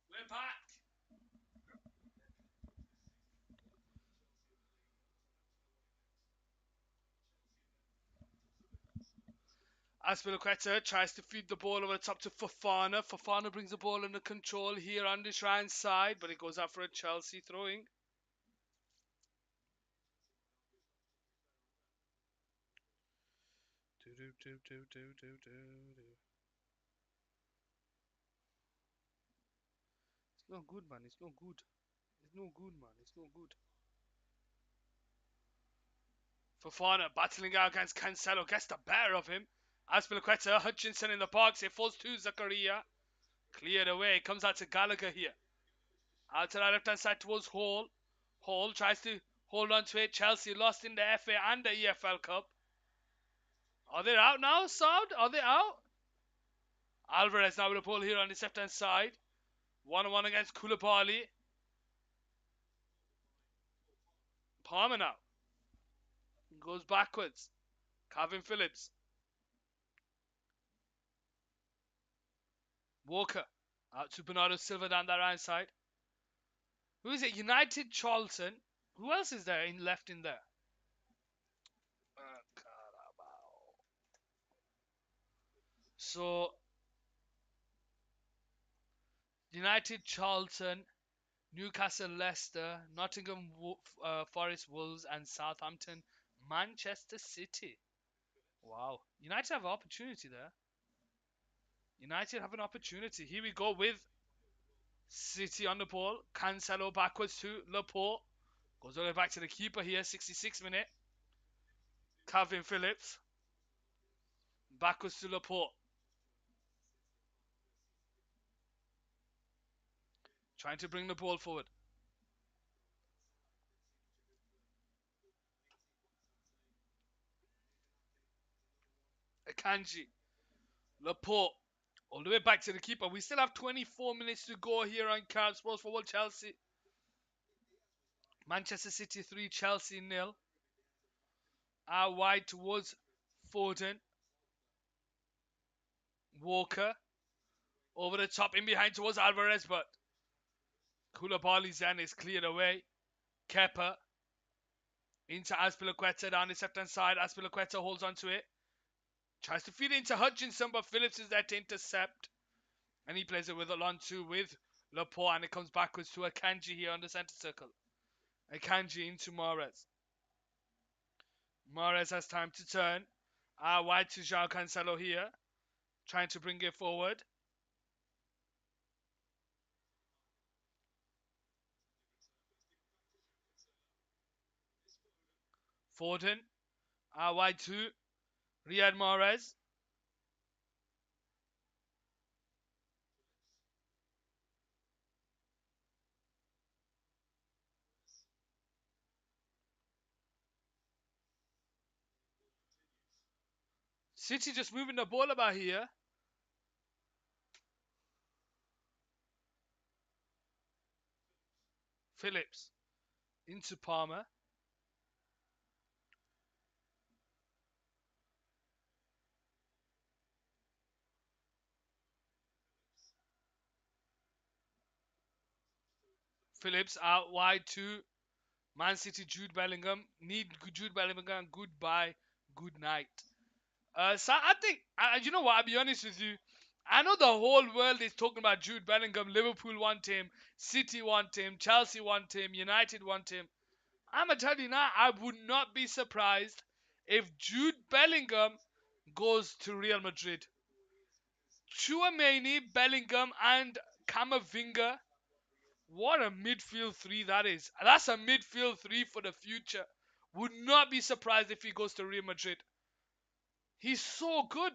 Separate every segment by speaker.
Speaker 1: We're back. Aspilicueta tries to feed the ball over the top to Fofana. Fofana brings the ball under control here on this right side, but it goes out for a Chelsea throwing. It's not good, man. It's not good. It's no good, man. It's no good. Fofana battling out against Cancelo. Gets the better of him. Aspilicueta, Hutchinson in the box. It falls to Zakaria. Cleared away. Comes out to Gallagher here. Out to the left hand side towards Hall. Hall tries to hold on to it. Chelsea lost in the FA and the EFL Cup. Are they out now, Saud? Are they out? Alvarez now with a ball here on the left hand side. 1-1 against Koulibaly. Palmer now. Goes backwards. Calvin Phillips. Walker. Out to Bernardo Silva down that right side. Who is it? United Charlton. Who else is there left in there? So, United Charlton, Newcastle Leicester, Nottingham Forest Wolves, and Southampton Manchester City. Wow. United have an opportunity there. United have an opportunity. Here we go with City on the ball. Cancelo backwards to Laporte. Goes all the way back to the keeper here. 66 minute. Calvin Phillips. Backwards to Laporte. Trying to bring the ball forward. Akanji. Laporte. All the way back to the keeper. We still have 24 minutes to go here on Cards Sports for World Chelsea. Manchester City 3, Chelsea 0. Out wide towards Foden. Walker. Over the top in behind towards Alvarez, but Koulibaly's end is cleared away. Kepa into Aspilicueta down the left hand side. Aspilicueta holds onto it. Tries to feed it into Hutchinson, but Phillips is there to intercept. And he plays it with Alonso with Laporte, and it comes backwards to Akanji here on the centre circle. Akanji into Mahrez. Mahrez has time to turn. Wide to João Cancelo here. Trying to bring it forward. Foden. Wide to Riyad Mahrez. City just moving the ball about here. Phillips into Palmer. Phillips out wide to Man City, Jude Bellingham. Need Jude Bellingham. Goodbye. Good night. So I think, you know what, I'll be honest with you. I know the whole world is talking about Jude Bellingham. Liverpool want him. City want him. Chelsea want him. United want him. I'm going to tell you now, I would not be surprised if Jude Bellingham goes to Real Madrid. Chouameni, Bellingham, and Camavinga. What a midfield three that is. That's a midfield three for the future. Would not be surprised if he goes to Real Madrid. He's so good.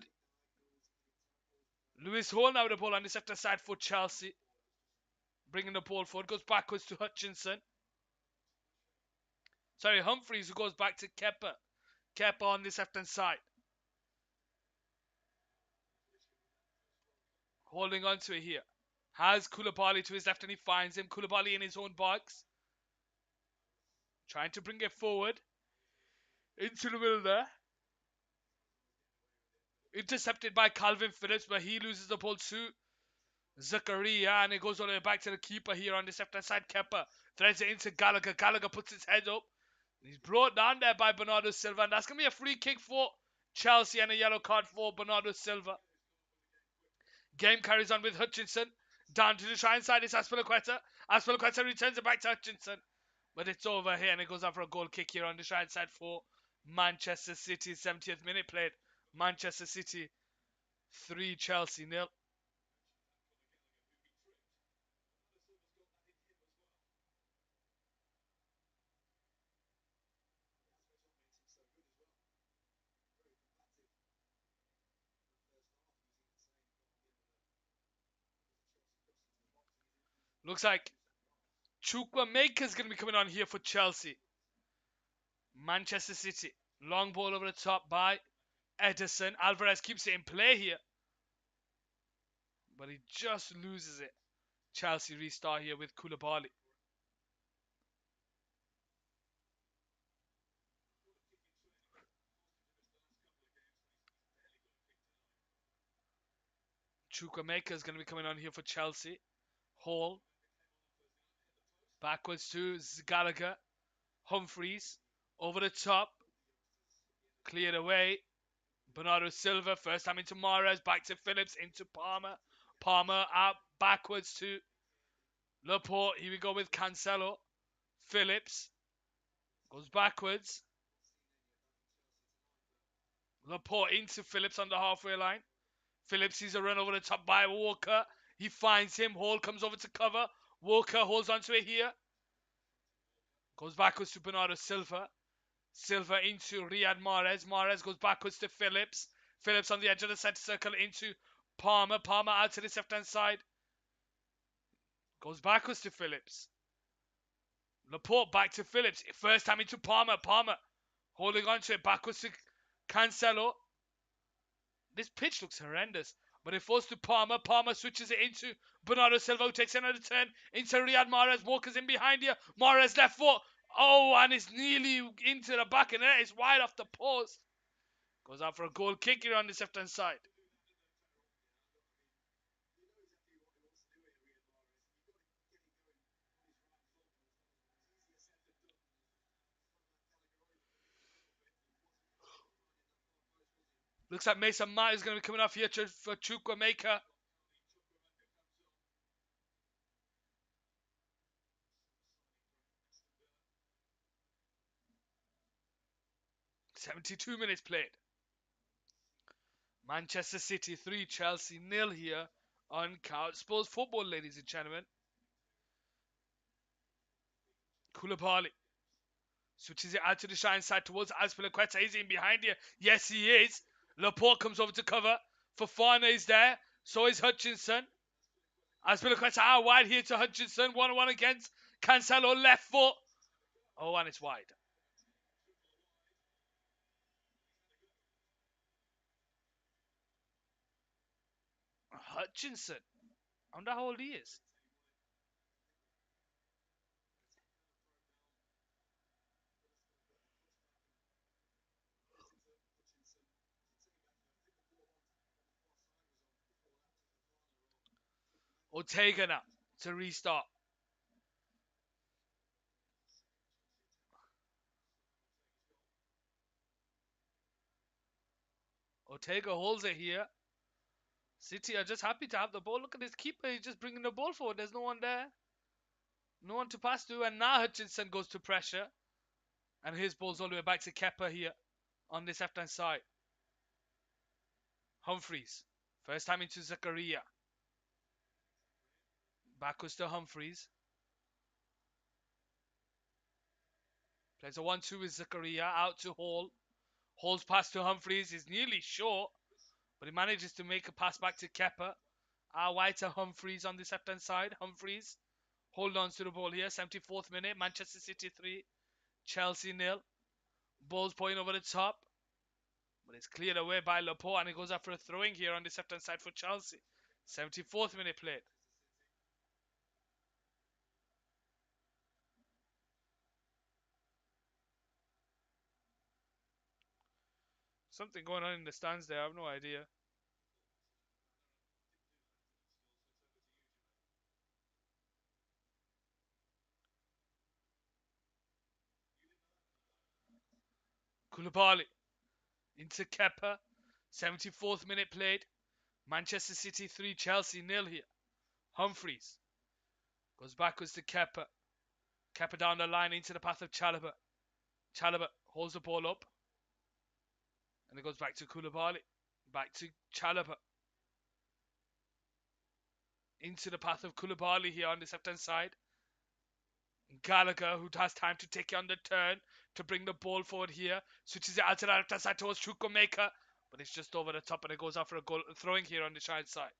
Speaker 1: Lewis Hall now with the ball on the sector side for Chelsea. Bringing the ball forward. Goes backwards to Hutchinson. Sorry, Humphreys, who goes back to Kepa. Kepa on this left-hand side. Holding on to it here. Has Koulibaly to his left and he finds him. Koulibaly in his own box. Trying to bring it forward. Into the middle there. Intercepted by Calvin Phillips, but he loses the ball to Zakaria, and it goes all the way back to the keeper here on the left-hand side. Kepa threads it into Gallagher. Gallagher puts his head up. He's brought down there by Bernardo Silva, and that's going to be a free kick for Chelsea and a yellow card for Bernardo Silva. Game carries on with Hutchinson. Down to the try side, it's Aspilicueta. Aspilicueta returns it back to Hutchinson. But it's over here, and it goes out for a goal kick here on the right side for Manchester City. 70th minute played. Manchester City 3, Chelsea 0. Looks like Chukwuemeka's going to be coming on here for Chelsea. Manchester City. Long ball over the top by Edison. Alvarez keeps it in play here, but he just loses it. Chelsea restart here with Koulibaly. Chukwuemeka is going to be coming on here for Chelsea. Hall. Backwards to Gallagher. Humphreys. Over the top. Cleared away. Bernardo Silva. First time into Mahrez. Back to Phillips. Into Palmer. Palmer out backwards to Laporte. Here we go with Cancelo. Phillips. Goes backwards. Laporte into Phillips on the halfway line. Phillips sees a run over the top by Walker. He finds him. Hall comes over to cover. Walker holds onto it here. Goes backwards to Bernardo Silva. Silva into Riyad Mahrez. Mahrez goes backwards to Phillips. Phillips on the edge of the centre circle into Palmer. Palmer out to the left-hand side. Goes backwards to Phillips. Laporte back to Phillips. First time into Palmer. Palmer holding on to it. Backwards to Cancelo. This pitch looks horrendous. But it falls to Palmer. Palmer switches it into Bernardo Silva, who takes another turn into Riyad Mahrez. Walker's in behind here. Mahrez left foot. Oh, and it's nearly into the back of the net. It's wide off the post. Goes out for a goal kick here on the left-hand side. Looks like Mason Mount is going to be coming off here for Chukwuemeka. "72 minutes played. Manchester City 3, Chelsea 0 here on Couch Sports Football, ladies and gentlemen. Koulibaly switches it out to the shine side towards Azpilicueta. Is he in behind here? Yes, he is. Laporte comes over to cover. Fofana is there. So is Hutchinson. Azpilicueta out wide here to Hutchinson. 1-1 against Cancelo. Left foot. Oh, and it's wide. Hutchinson. I wonder how old he is. Ortega now to restart. Ortega holds it here. City are just happy to have the ball. Look at this keeper. He's just bringing the ball forward. There's no one there. No one to pass to. And now Hutchinson goes to pressure. And his ball's all the way back to Kepa here on this left-hand side. Humphreys. First time into Zakaria. Backwards to Humphreys. Plays a 1-2 with Zakaria. Out to Hall. Hall's pass to Humphreys is nearly short. But he manages to make a pass back to Kepa. Wide to Humphreys on this left-hand side. Humphreys hold on to the ball here. 74th minute. Manchester City 3. Chelsea 0. Ball's pointing over the top. But it's cleared away by Laporte. And it goes out for a throwing here on this left-hand side for Chelsea. 74th minute played. Something going on in the stands there. I have no idea. Koulibaly into Kepa. 74th minute played. Manchester City 3, Chelsea nil here. Humphreys goes backwards to Kepa. Kepa down the line into the path of Chalobah. Chalobah holds the ball up. And it goes back to Koulibaly. Back to Chalobah. Into the path of Koulibaly here on the left hand side. Gallagher, who has time to take it on the turn to bring the ball forward here. Switches it out to the left hand side towards Chukwuemeka. But it's just over the top and it goes out for a goal. Throwing here on the right side.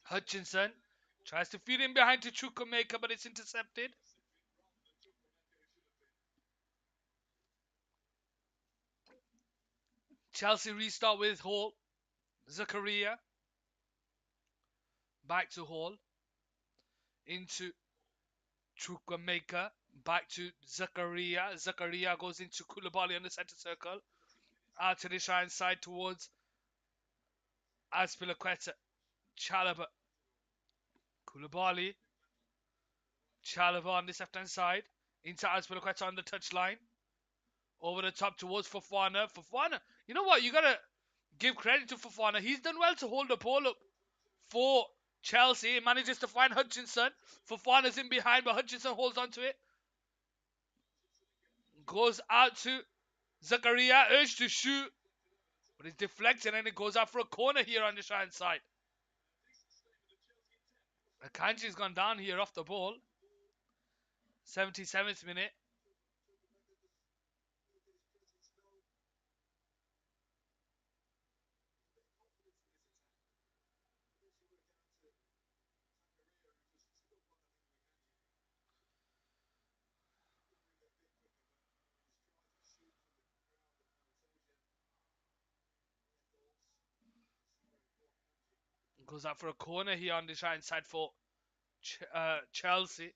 Speaker 1: Hutchinson tries to feed in behind to Chukwuemeka, but it's intercepted. Chelsea restart with Hall. Zakaria. Back to Hall. Into Chukwuemeka. Back to Zakaria. Zakaria goes into Koulibaly on the centre circle. Out to the right side towards Azpilicueta. Chalobah. Koulibaly. Chalobah on this left hand side. Into Azpilicueta on the touchline. Over the top towards Fofana. Fofana. You know what? You gotta give credit to Fofana. He's done well to hold the ball up for Chelsea. He manages to find Hutchinson. Fofana's in behind, but Hutchinson holds on to it. Goes out to Zakaria. Urged to shoot. But it's deflected and it goes out for a corner here on the right side. Akanji's gone down here off the ball. 77th minute. Goes out for a corner here on the right side for Chelsea.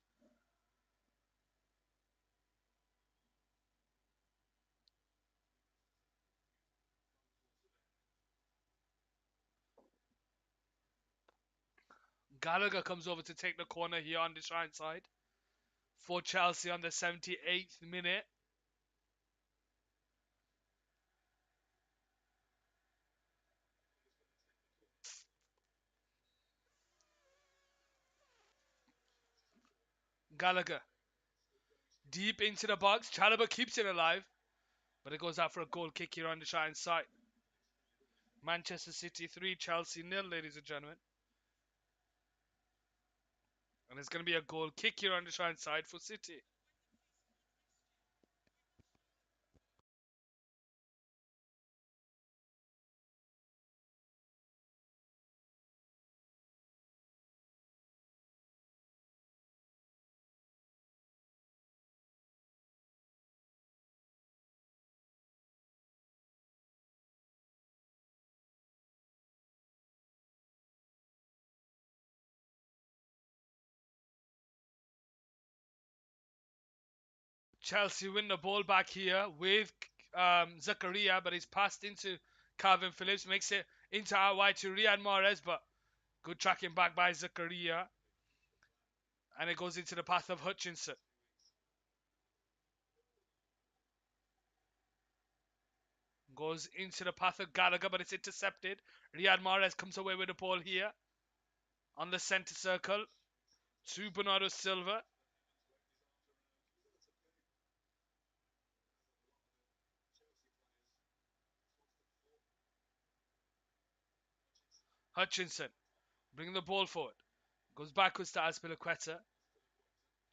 Speaker 1: Gallagher comes over to take the corner here on the right side for Chelsea on the 78th minute. Gallagher deep into the box. Chalobah keeps it alive, but it goes out for a goal kick here on the right side. Manchester City 3, Chelsea nil, ladies and gentlemen. And it's going to be a goal kick here on the right side for City. Chelsea win the ball back here with Zakaria, but he's passed into Calvin Phillips, makes it into out wide to Riyad Mahrez, but good tracking back by Zakaria. And it goes into the path of Hutchinson. Goes into the path of Gallagher, but it's intercepted. Riyad Mahrez comes away with the ball here. On the centre circle to Bernardo Silva. Hutchinson bringing the ball forward. Goes backwards to Azpilicueta.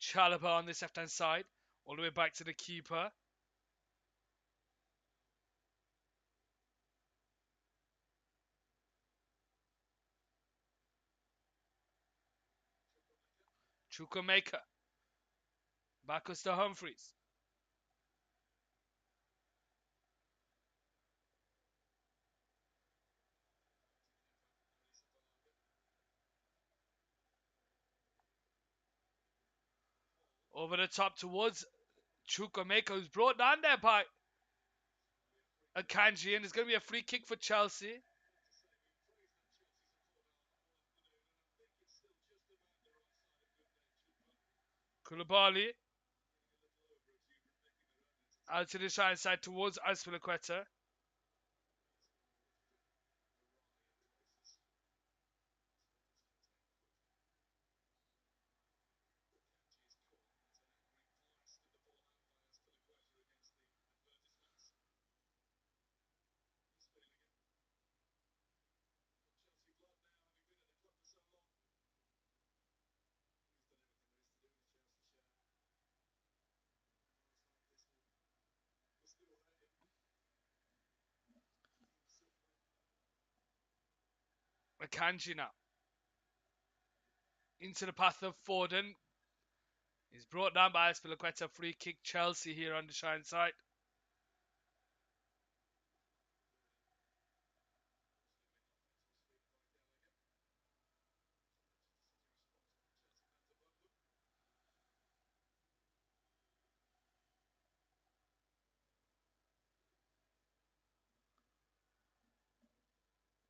Speaker 1: Chalaba on this left hand side. All the way back to the keeper. Chukwuemeka. Backwards to Humphreys. Over the top towards Chukwuemeka, who's brought down there by Akanji, and it's going to be a free kick for Chelsea. Koulibaly out to the right side towards Azpilicueta. Akanji now into the path of Foden. He's brought down by Azpilicueta. Free kick Chelsea here on the Shine side.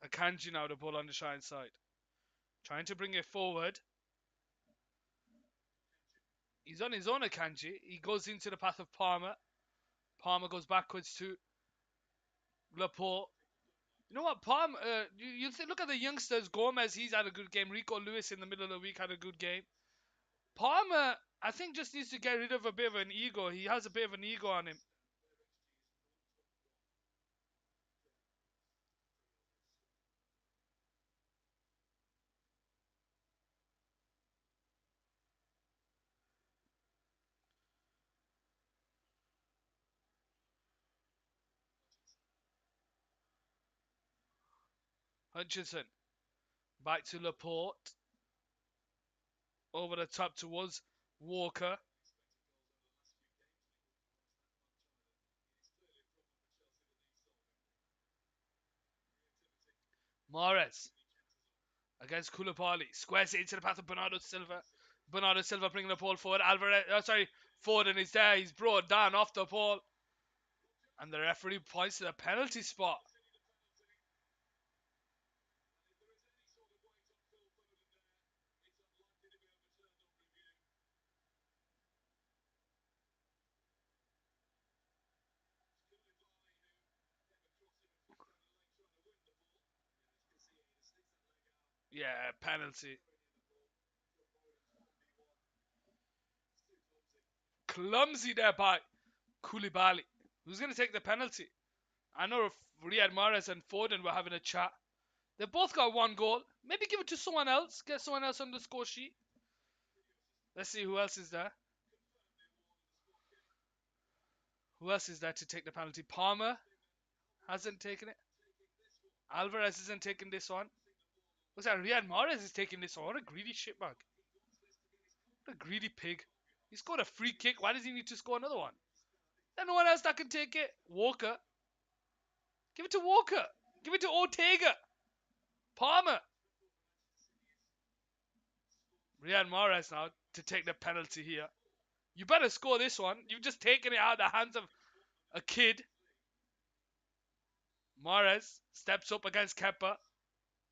Speaker 1: Akanji now the ball on the Shine side. Trying to bring it forward. He's on his own, Akanji. He goes into the path of Palmer. Palmer goes backwards to Laporte. You know what, Palmer? Look at the youngsters. Gomez, he's had a good game. Rico Lewis in the middle of the week had a good game. Palmer, I think, just needs to get rid of a bit of an ego. He has a bit of an ego on him. Hutchinson back to Laporte. Over the top towards Walker. Mahrez against Koulibaly. Squares it into the path of Bernardo Silva. Bernardo Silva bringing the ball forward. Foden is there. He's brought down off the ball. And the referee points to the penalty spot. Yeah, penalty. Clumsy there by Koulibaly. Who's going to take the penalty? I know if Riyad Mahrez and Foden were having a chat. They both got one goal. Maybe give it to someone else. Get someone else on the score sheet. Let's see who else is there. Who else is there to take the penalty? Palmer hasn't taken it. Alvarez isn't taking this one. What's that? Riyad Mahrez is taking this one. What a greedy shitbag. What a greedy pig. He scored a free kick. Why does he need to score another one? There's no one else that can take it. Walker. Give it to Walker. Give it to Ortega. Palmer. Riyad Mahrez now to take the penalty here. You better score this one. You've just taken it out of the hands of a kid. Mahrez steps up against Kepa.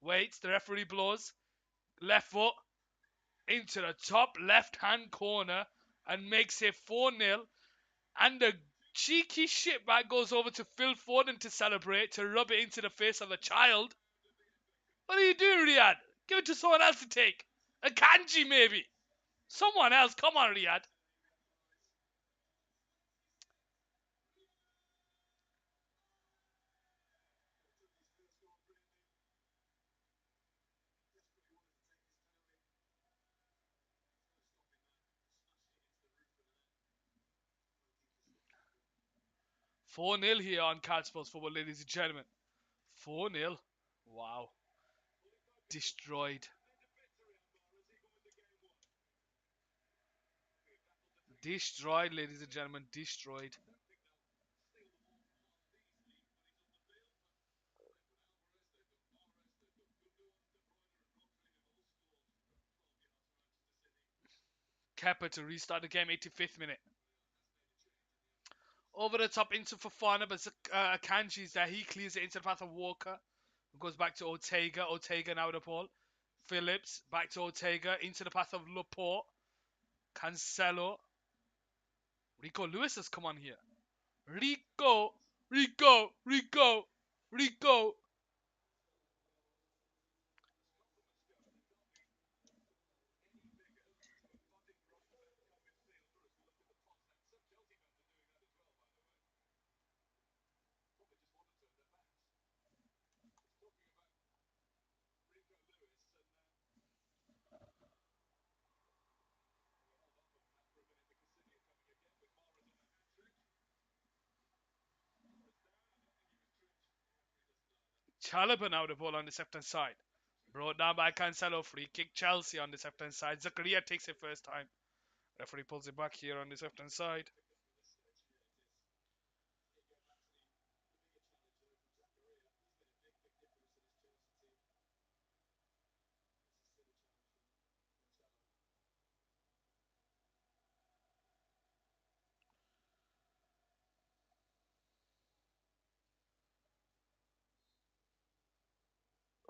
Speaker 1: Waits. The referee blows. Left foot into the top left-hand corner and makes it 4-0. And the cheeky shitbag goes over to Phil Foden to celebrate, to rub it into the face of the child. What are you doing, Riyad? Give it to someone else to take. A Kanji, maybe. Someone else. Come on, Riyadh. 4-0 here on Catch Sports Football, ladies and gentlemen. 4-0. Wow. Destroyed. Destroyed, ladies and gentlemen. Destroyed. Kepa to restart the game, 85th minute. Over the top into Fofana, but Kanji's there. He clears it into the path of Walker. Goes back to Ortega. Ortega now with the ball. Phillips back to Ortega into the path of Laporte. Cancelo. Rico Lewis has come on here. Rico, Rico, Rico, Rico. Chalobah now with the ball on the left hand side. Brought down by Cancelo. Free kick Chelsea on the left hand side. Zakaria takes it first time. Referee pulls it back here on the left hand side.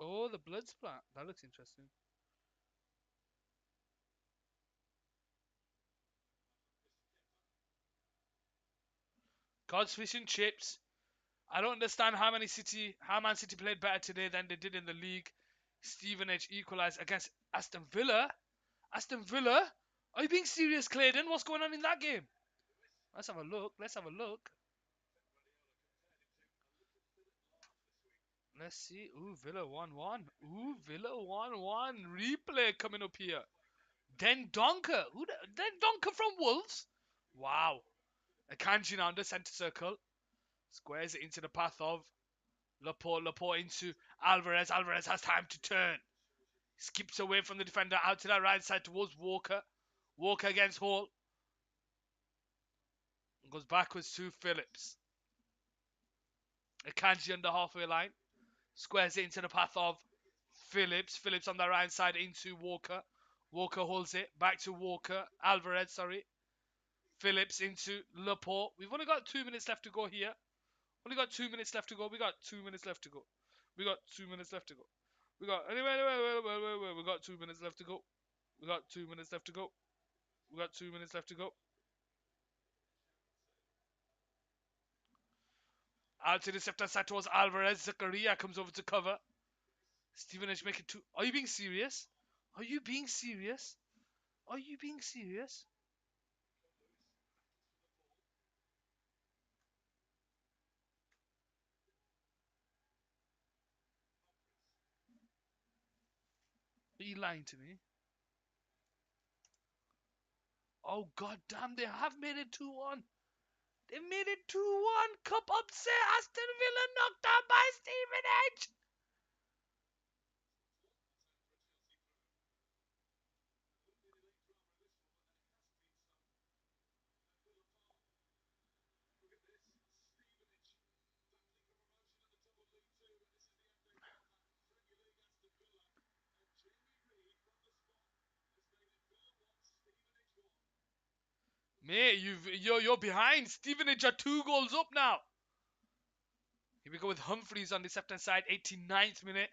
Speaker 1: Oh, the blood splat. That looks interesting. God's fish and chips. I don't understand how Man City played better today than they did in the league. Stevenage equalised against Aston Villa. Aston Villa? Are you being serious, Clayton? What's going on in that game? Let's have a look. Let's have a look. Let's see. Ooh, Villa 1-1. Ooh, Villa 1-1. Replay coming up here. Den Donker. Den Donker from Wolves? Wow. Akanji now under centre circle. Squares it into the path of Laporte. Laporte into Alvarez. Alvarez has time to turn. Skips away from the defender out to that right side towards Walker. Walker against Hall. Goes backwards to Phillips. Akanji on the halfway line. Squares it into the path of Phillips. Phillips on the right side into Walker. Walker holds it. Back to Walker. Alvarez, sorry. Phillips into Laporte. We've only got 2 minutes left to go here. Only got 2 minutes left to go. We got 2 minutes left to go. We got 2 minutes left to go. We got anyway. We got 2 minutes left to go. We got 2 minutes left to go. We got 2 minutes left to go. Out to the left hand side towards Alvarez. Zakaria comes over to cover. Stevenage making two. Are you being serious? Are you being serious? Are you being serious? Are you lying to me? Oh god damn, they have made it 2-1. They made it 2-1. Cup upset. Aston Villa knocked out by Stevenage. Mate, you're behind. Stevenage are 2 goals up now. Here we go with Humphreys on the left hand side, 89th minute.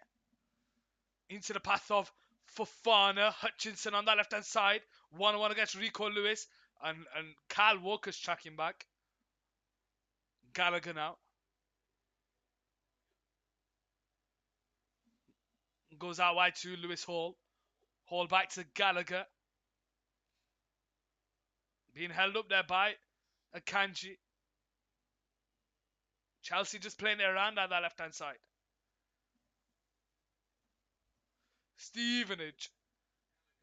Speaker 1: Into the path of Fofana. Hutchinson on that left hand side. 1-1 against Rico Lewis. And Kyle Walker's tracking back. Gallagher now. Goes out wide to Lewis Hall. Hall back to Gallagher. Being held up there by Akanji. Chelsea just playing it around at that left-hand side. Stevenage.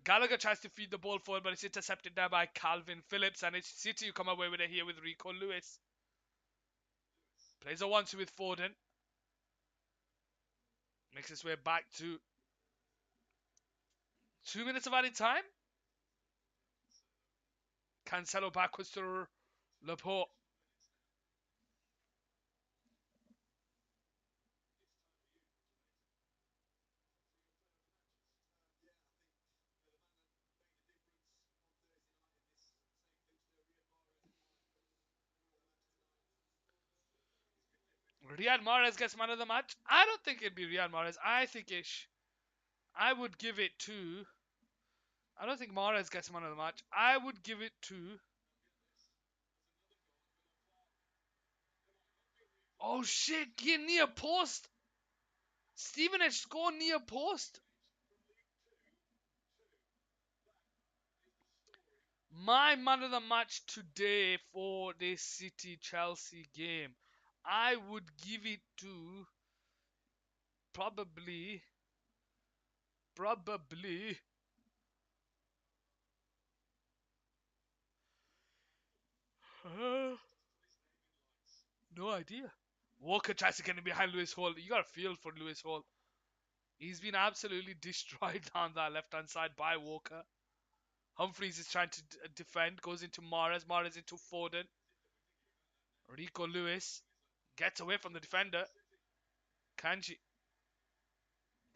Speaker 1: Gallagher tries to feed the ball forward, but it's intercepted there by Calvin Phillips, and it's City who come away with it here with Rico Lewis. Plays a 1-2 with Foden. Makes his way back to 2 minutes of added time. Cancelo backwards to Laporte. Riyad Mahrez gets man of the match. I don't think it'd be Riyad Mahrez. I think I would give it to. I don't think Mahrez gets man of the match. I would give it to. Oh shit! Get near post. Stevenage score near post. My man of the match today for this City Chelsea game, I would give it to probably. No idea. Walker tries to get in behind Lewis Hall. You got a feel for Lewis Hall. He's been absolutely destroyed on that left-hand side by Walker. Humphreys is trying to defend, goes into Mahrez. Mahrez into Foden. Rico Lewis gets away from the defender. Kanji.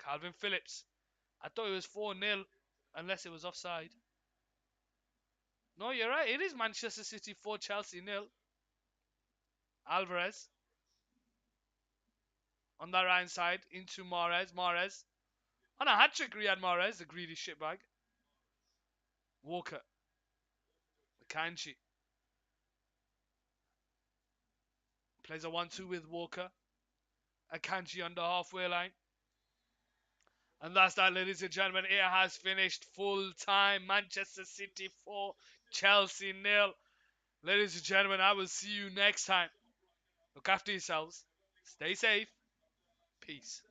Speaker 1: Calvin Phillips. I thought it was 4-0 unless it was offside. No, you're right. It is Manchester City 4, Chelsea 0. Alvarez on the right side into Mahrez. Mahrez on a hat trick. Riyad Mahrez, the greedy shitbag. Walker. Kanji plays a 1-2 with Walker. Akanji on the halfway line. And that's that, ladies and gentlemen. It has finished full time. Manchester City 4, Chelsea 0. Ladies and gentlemen, I will see you next time. Look after yourselves. Stay safe. Peace.